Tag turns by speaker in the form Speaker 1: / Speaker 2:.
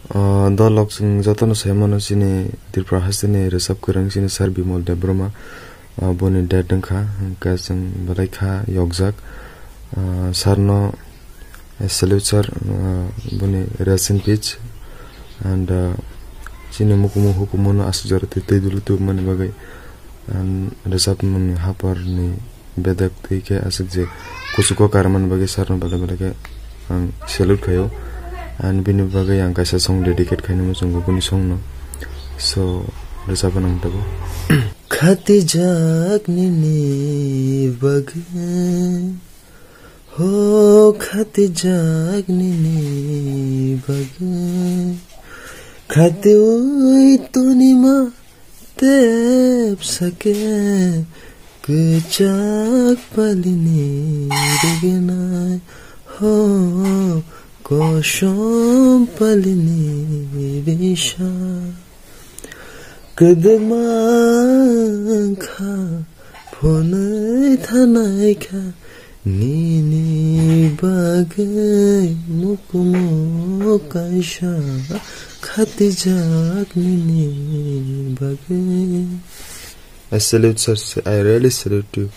Speaker 1: Dolok sing jatono saimano sini dirpra hasini resap kurang sini sarbi mol de broma boni dadeng kha ka sing balai kha yokjak sarno salute sir boni rest in peace and sini mukumu hukumono asjar te dulu tu man bagai and resap mun hapar ni bedak te ke asik je kusuko karman bagai sarno balai balai ke salute khayo and bini bagai yang kaisa song dedicate khaina mo song guni song no so resap nang tabo khati jagni ni bagai हो खत जागने ने बगे खते ओई तूनी माँ तेप सके कुचाक पलने रगना हो कोशों पलने विशा कदमा खा फोन थाना खा Nini bagai mukumu kaisha khati jak nini bagai I salute sir, I really salute you.